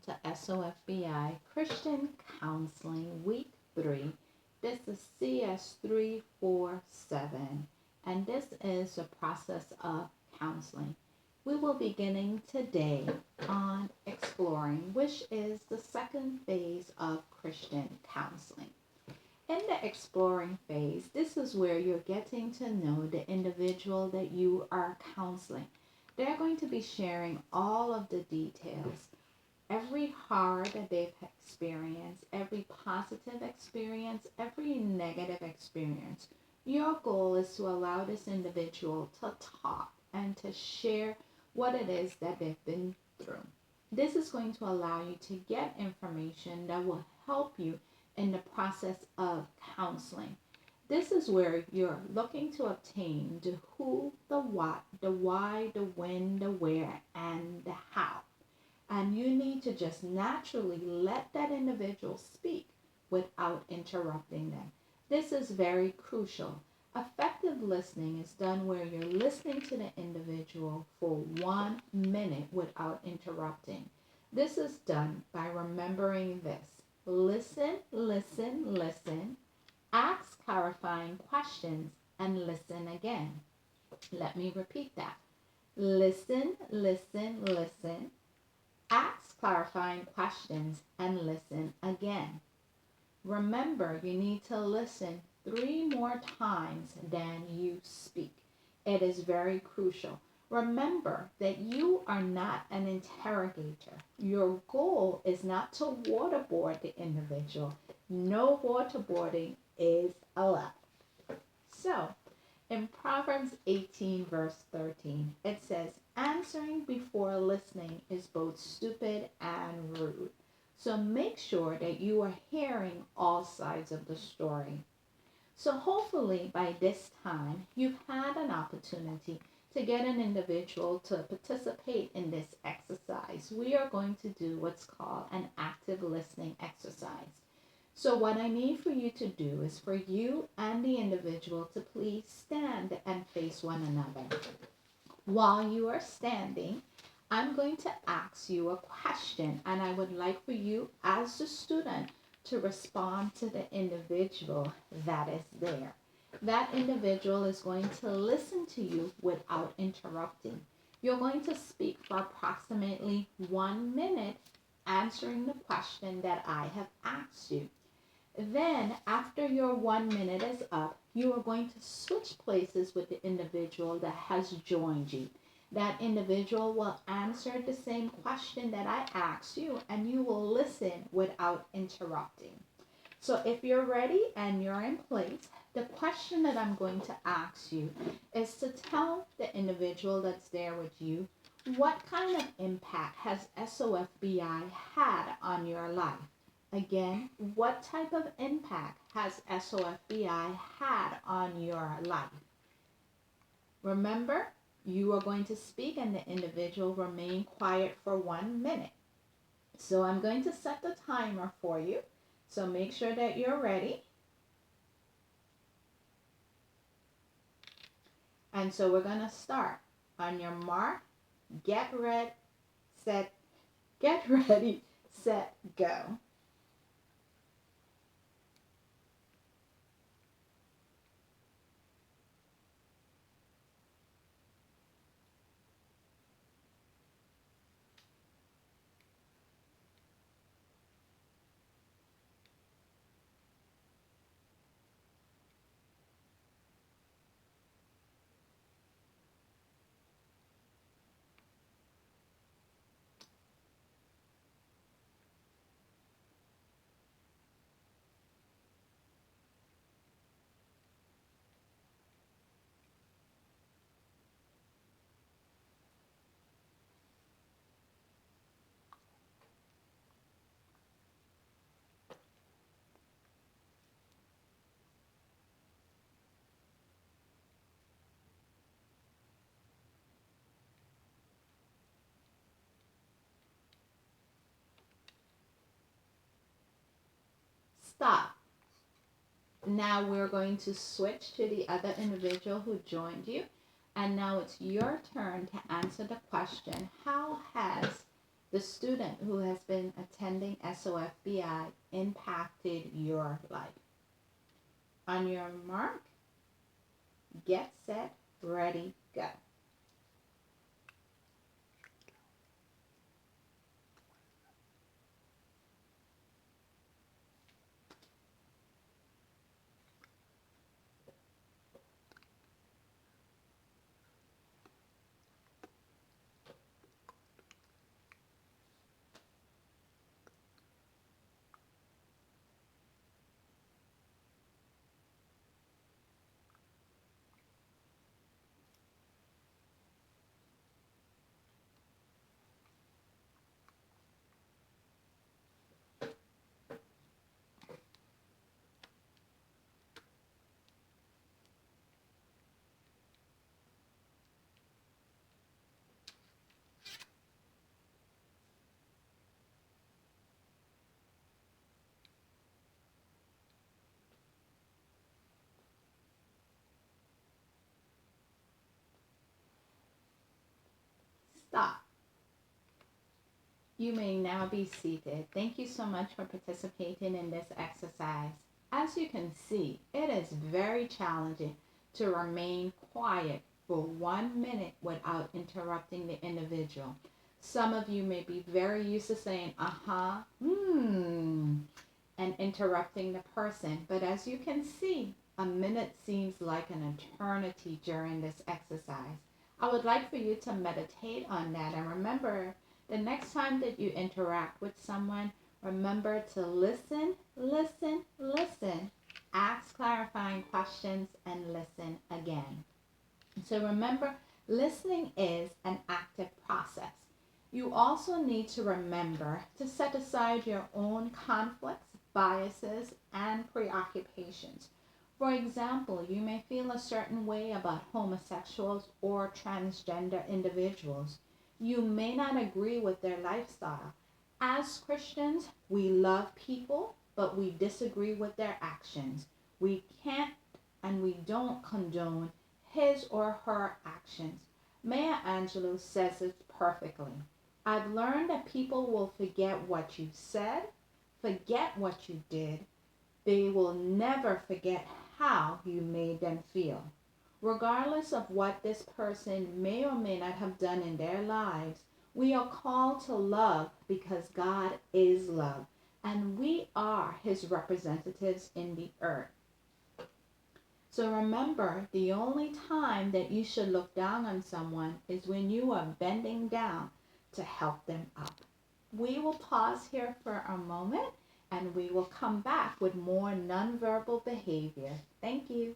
to SOFBI Christian Counseling Week 3. This is CS347, and this is the process of counseling. We will be beginning today on exploring, which is the second phase of Christian counseling. In the exploring phase, this is where you're getting to know the individual that you are counseling. They're going to be sharing all of the details, every horror that they've experienced, every positive experience, every negative experience. Your goal is to allow this individual to talk and to share what it is that they've been through. This is going to allow you to get information that will help you in the process of counseling. This is where you're looking to obtain the who, the what, the why, the when, the where, and the how. And you need to just naturally let that individual speak without interrupting them. This is very crucial. Effective listening is done where you're listening to the individual for 1 minute without interrupting. This is done by remembering this. Listen, listen, listen. Ask clarifying questions and listen again. Let me repeat that. Listen, listen, listen. Ask clarifying questions and listen again. Remember, you need to listen 3 more times than you speak. It is very crucial. Remember that you are not an interrogator. Your goal is not to waterboard the individual. No waterboarding is allowed. So, in Proverbs 18, verse 13, it says, answering before listening is both stupid and rude. So make sure that you are hearing all sides of the story. So hopefully by this time, you've had an opportunity to get an individual to participate in this exercise. We are going to do what's called an active listening exercise. So what I need for you to do is for you and the individual to please stand and face one another. While you are standing, I'm going to ask you a question, and I would like for you as the student to respond to the individual that is there. That individual is going to listen to you without interrupting. You're going to speak for approximately 1 minute answering the question that I have asked you. Then, after your 1 minute is up, you are going to switch places with the individual that has joined you. That individual will answer the same question that I asked you, and you will listen without interrupting. So if you're ready and you're in place, the question that I'm going to ask you is to tell the individual that's there with you, what kind of impact has SOFBI had on your life? Again, what type of impact has SOFBI had on your life? Remember, you are going to speak and the individual remain quiet for 1 minute. So I'm going to set the timer for you. So make sure that you're ready. And so we're going to start. On your mark, get ready, set, go. Stop. Now we're going to switch to the other individual who joined you. And now it's your turn to answer the question, how has the student who has been SOFBI impacted your life? On your mark, get set, ready, go. Stop. You may now be seated. Thank you so much for participating in this exercise. As you can see, it is very challenging to remain quiet for 1 minute without interrupting the individual. Some of you may be very used to saying, uh-huh, and interrupting the person. But as you can see, a minute seems like an eternity during this exercise. I would like for you to meditate on that and remember the next time that you interact with someone, remember to listen, listen, listen, ask clarifying questions, and listen again. So remember, listening is an active process. You also need to remember to set aside your own conflicts, biases, and preoccupations. For example, you may feel a certain way about homosexuals or transgender individuals. You may not agree with their lifestyle. As Christians, we love people, but we disagree with their actions. We can't and we don't condone his or her actions. Maya Angelou says it perfectly. I've learned that people will forget what you said, forget what you did. They will never forget how you made them feel. Regardless of what this person may or may not have done in their lives, we are called to love because God is love, and we are his representatives in the earth. So remember, the only time that you should look down on someone is when you are bending down to help them up. We will pause here for a moment and we will come back with more nonverbal behavior. Thank you.